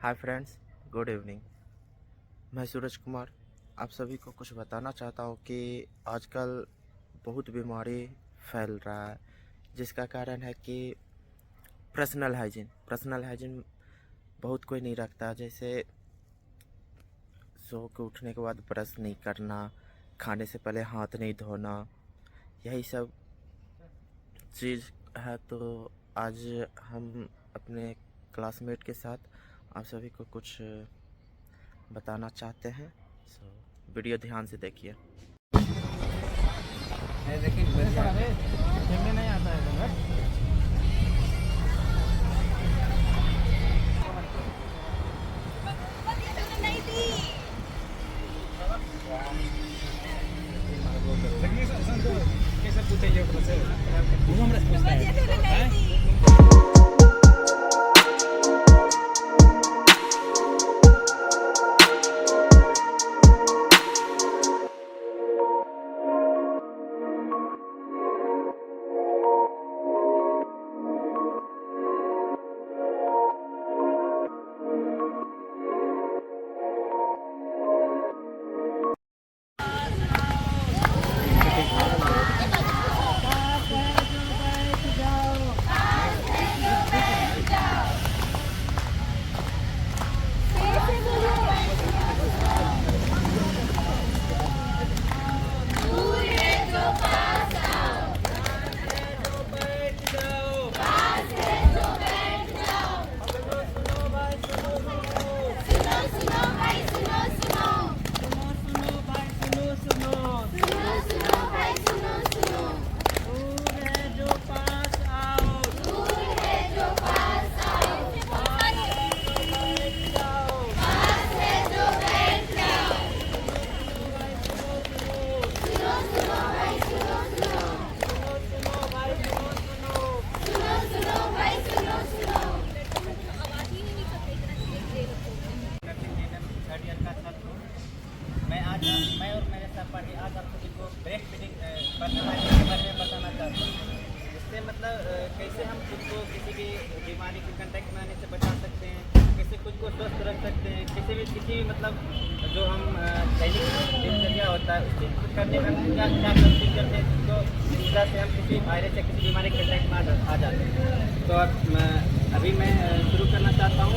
Hi friends, good evening. मैं सूरज कुमार आप सभी को कुछ बताना चाहता हूँ कि आजकल बहुत बीमारी फैल रहा है, जिसका कारण है कि पर्सनल हाइजीन बहुत कोई नहीं रखता। जैसे सो के उठने के बाद ब्रश नहीं करना, खाने से पहले हाथ नहीं धोना, यही सब चीज़ है। तो आज हम अपने क्लासमेट के साथ आप सभी को कुछ बताना चाहते हैं। वीडियो ध्यान से देखिए। नहीं आता है। कैसे पूछे ये हमरा से पूछता है। मैं और मेरे सहपाठी आज आप सभी को ब्रेस्ट फीडिंग पर्सनल हाइजीन के बारे में बताना चाहता हूँ। इससे मतलब कैसे हम खुद को किसी भी बीमारी के कंटेक्ट में आने से बचा सकते हैं, कैसे खुद को स्वस्थ रख सकते हैं, किसी भी मतलब जो हम दैनिक दिनचर्या होता है उस चीज़ को करने में हम क्या क्या करते हैं जिसको इस तरह से हम किसी वायरस या किसी बीमारी के कंटेक्ट में आ जाते हैं। तो अब अभी मैं शुरू करना चाहता हूँ।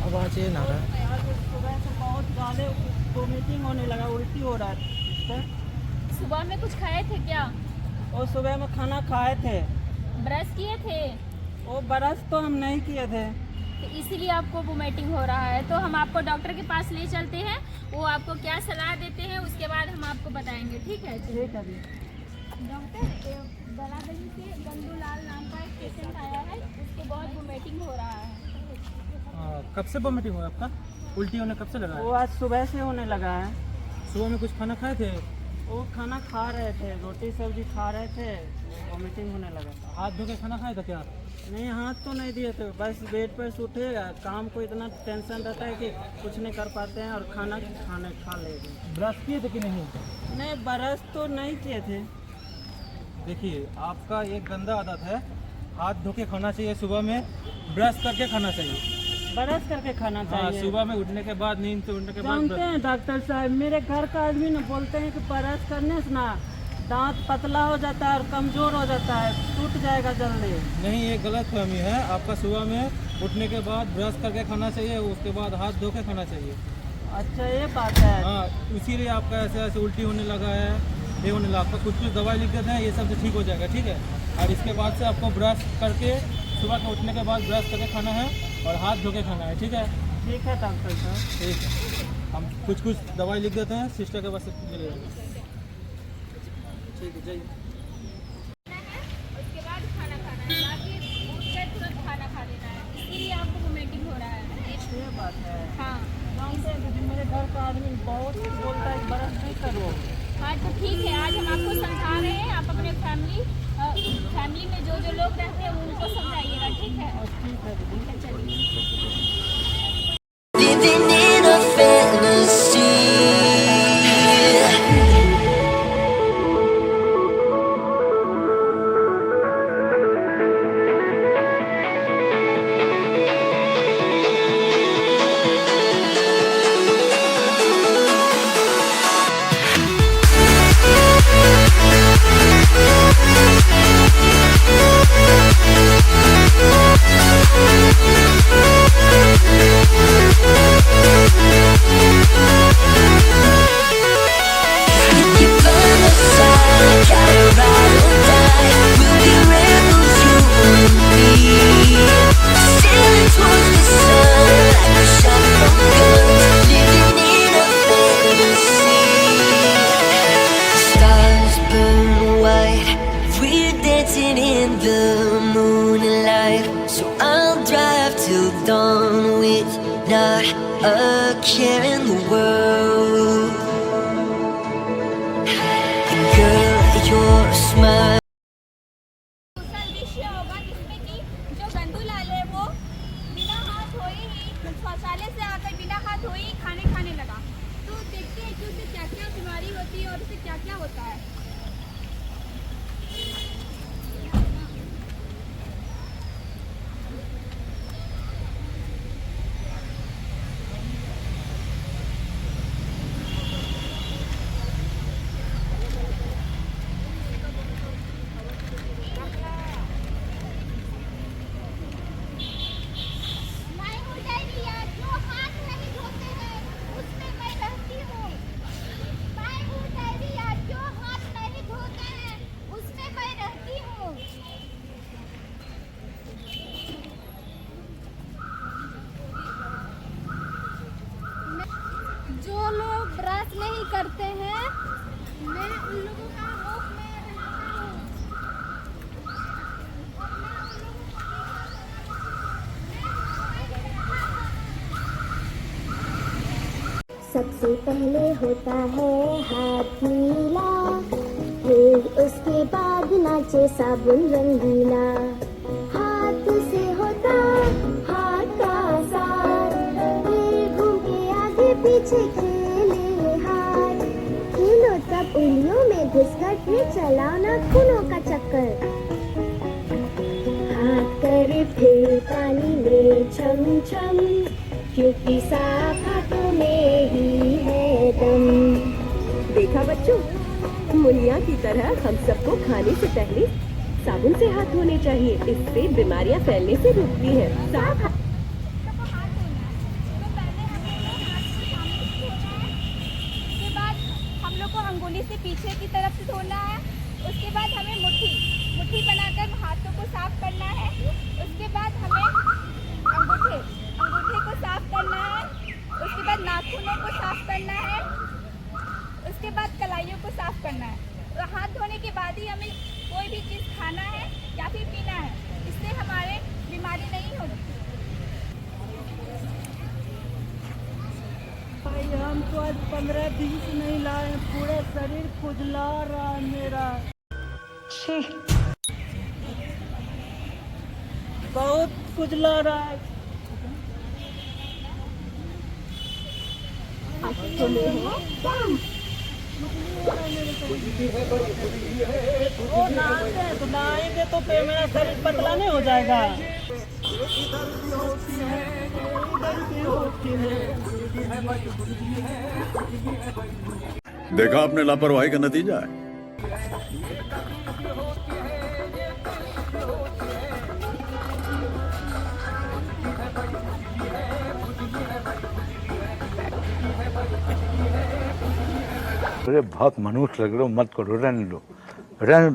आवाज़ ना रहा। सुबह से बहुत ज़्यादा वोमिटिंग होने लगा, उल्टी हो रहा है। सुबह में कुछ खाए थे क्या? और सुबह में खाना खाए थे। ब्रश किए थे? वो ब्रश तो हम नहीं किए थे, तो इसीलिए आपको वोमिटिंग हो रहा है। तो हम आपको डॉक्टर के पास ले चलते हैं, वो आपको क्या सलाह देते हैं उसके बाद हम आपको बताएंगे। ठीक है जी? ठीक है जी। डॉक्टर, बरादरी से गंदूलाल नाम का एक पेशेंट आया है, उसको बहुत वोमिटिंग हो रहा है। कब से वोमिटिंग हुआ आपका? उल्टी होने कब से लगा है? वो आज सुबह से होने लगा है। सुबह में कुछ खाना खाए थे? वो खाना खा रहे थे, रोटी सब्जी खा रहे थे, वॉमिटिंग होने लगा था। हाथ धो के खाना खाया था क्या? नहीं, हाथ तो नहीं दिए थे, बस बेड पर से उठे, काम को इतना टेंशन रहता है कि कुछ नहीं कर पाते हैं और खाना खा ले गए। ब्रश किए थे कि नहीं? नहीं, ब्रश तो नहीं किए थे। देखिए, आपका एक गंदा आदत है, हाथ धो के खाना चाहिए, सुबह में ब्रश करके खाना चाहिए। ब्रश करके खाना हाँ, चाहिए। सुबह में उठने के बाद, नींद से उठने के बाद जानते हैं डॉक्टर साहब, मेरे घर का आदमी ना बोलते हैं कि ब्रश करने से ना दांत पतला हो जाता है और कमज़ोर हो जाता है, टूट जाएगा जल्दी। नहीं, ये गलत फहमी है। आपका सुबह में उठने के बाद ब्रश करके खाना चाहिए, उसके बाद हाथ धो के खाना चाहिए। अच्छा, ये बात है। हाँ, इसीलिए आपका ऐसे ऐसे उल्टी होने लगा है, ये होने लगा। आपका कुछ दवाई लिख देते हैं, ये सब से ठीक हो जाएगा, ठीक है। और इसके बाद से आपको ब्रश करके, सुबह के उठने के बाद ब्रश करके खाना है और हाथ धो के खाना है, ठीक है। ठीक है डॉक्टर साहब। ठीक है, हम कुछ दवाई लिख देते हैं, सिस्टर के पास मिल जाएगा। ठीक है, जाइए। उसके बाद खाना खाना है, बाकी उठ के तुरंत खाना खा लेना है, इसीलिए आपको वोमिटिंग हो रहा है। ये बात है। हाँ जानते हैं दीदी, मेरे घर का आदमी बहुत बोलता है ब्रश नहीं करो। हाँ, तो ठीक है, आज हम आपको समझा रहे हैं, आप अपने फैमिली में जो जो लोग रहते हैं उनको समझाइएगा, ठीक है। ठीक है दीदी। चलिए। Living in a fantasy. In the moonlight, so I'll drive till dawn with not a care in the world. And girl, your smile. दूसरा दृश्य होगा जिसमें कि जो गंदू लाल है वो बिना हाथ धोए ही शौचालय से आकर बिना हाथ धोए ही खाने लगा। तो देखते हैं कि उसे क्या क्या बीमारी होती है और उसे क्या क्या होता है। जो लोग ब्रश नहीं करते हैं, मैं उन लोगों का होप में रहता हूँ। सबसे पहले होता है हाथ नीला, फिर उसके बाद नाचे साबुन रंगीला। हाथ से होता हाथ का साथ, फिर घूम के आगे पीछे खेले हाथ। खेलो तब उंगलियों में घुसकर, फिर चलाओ नाखूनों का चक्कर। हाथ करे फिर पानी में छम छम, क्योंकि साफ हाथों में ही है दम। देखा बच्चों, मुनिया की तरह हम सबको खाने से पहले साबुन से हाथ धोने चाहिए, इससे बीमारियां फैलने से रुकती है। साफ हाथ सबको हाथ धोना है, तो पहले हम लोग को अंगुली से पीछे की तरफ से धोना है। उसके बाद हमें मुट्ठी बनाकर हाथों को साफ करना है। उसके बाद हमें अंगूठे को साफ करना है। उसके बाद नाखूनों को साफ करना है। उसके बाद कलाइयों को साफ करना है। तो हाथ धोने के बाद ही हमें कोई भी चीज़ खाना है या फिर पीना है, इससे हमारे बीमारी नहीं होगी। हम तो आज 15-20 नहीं लाए, पूरा शरीर खुजला रहा है मेरा, बहुत खुजला रहा है। वो नहाएंगे तो मेरा शरीर पतला नहीं हो जाएगा। देखा आपने लापरवाही का नतीजा है। अरे बहुत मनुष्य लग रहे हो, मत करो, रहने दो,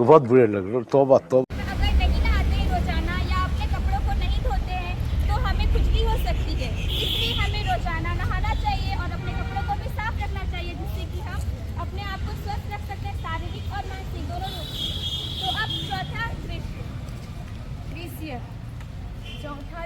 बहुत बुरे लग रहे हो। तौबा तौबा। अगर नहीं नहाते हैं रोजाना या अपने कपड़ों को नहीं धोते हैं तो हमें खुजली हो सकती है, इसलिए हमें रोजाना नहाना चाहिए और अपने कपड़ों को भी साफ रखना चाहिए, जिससे कि हम अपने आप को स्वस्थ रख सकते हैं, शारीरिक और मानसिक दोनों रूप से। तो अब चौथा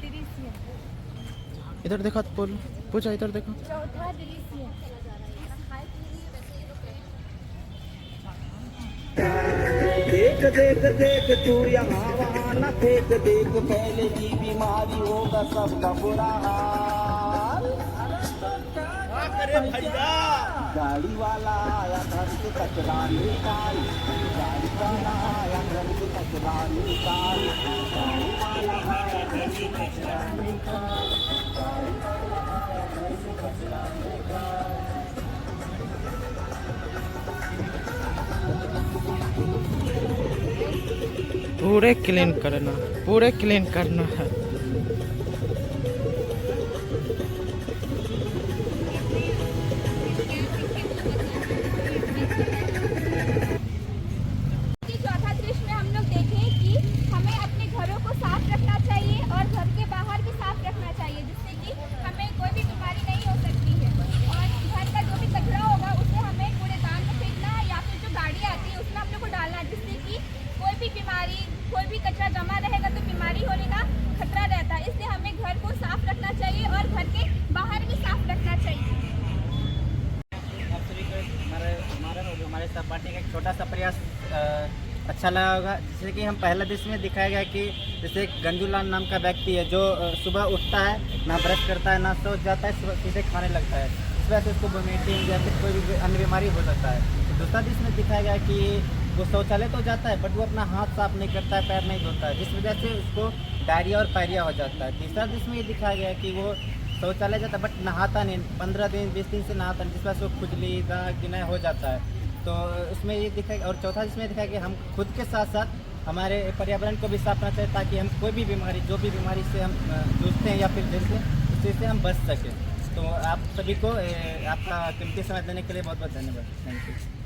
दृश्य इधर देखो, पूजा इधर देखो। चौथा दृश्य देख देख देख तू यहाँ वहाँ न फेंक, देख पहले की बीमारी होगा सबका बुरा हाल। गाड़ी वाला आया घर से कचरा निकाल, गाड़ी वाला आया घर से कचरा निकाल, गाड़ी वाला आया घर से कचरा निकाल, गाड़ी वाला आया घर से कचरा निकाल। पूरे क्लीन करना है। चौथा दृश्य में हम लोग देखें कि हमें अपने घरों को साफ रखना चाहिए और घर के बाहर भी साफ रखना चाहिए, जिससे कि हमें कोई भी बीमारी नहीं हो सकती है। और घर का जो भी कचरा होगा उसे हमें कूड़ेदान में फेंकना है या फिर जो गाड़ी आती है उसमें हम लोग को डालना है, जिससे कि कोई भी बीमारी, कोई भी कचरा जमा रहेगा तो बीमारी होने का खतरा रहता है। इसलिए हमें घर को साफ रखना चाहिए और घर के बाहर भी साफ रखना चाहिए। आप सभी को हमारे सहपाठी का एक छोटा सा प्रयास अच्छा लगा होगा, जैसे कि हम पहला दृश्य में दिखाया गया कि जैसे एक गंजूलाल नाम का व्यक्ति है जो सुबह उठता है, ना ब्रश करता है, ना सोच जाता है, सुबह सीधे खाने लगता है, इस वजह से उसको वोमिटिंग या फिर कोई भी अन्य बीमारी हो सकता है। तो दूसरा दृश्य में दिखाया गया कि वो शौचालय तो जाता है बट वो अपना हाथ साफ नहीं करता है, पैर नहीं धोता है, जिस वजह से उसको डायरिया और पायरिया हो जाता है। तीसरा दृश्य में ये दिखाया गया कि वो शौचालय जाता है बट नहाता नहीं, 15 दिन 20 दिन से नहाता नहीं, जिस वजह से वो खुजली दाग गिनाय हो जाता है। तो उसमें ये दिखाया। और चौथा जिसमें दिखाया कि हम खुद के साथ साथ हमारे पर्यावरण को भी साफ रखना चाहिए, ताकि हम कोई भी बीमारी, जो भी बीमारी से हम जूझते हैं या फिर जैसे उससे हम बच सकें। तो आप सभी को आपका कीमती समय देने के लिए बहुत बहुत धन्यवाद। Thank you.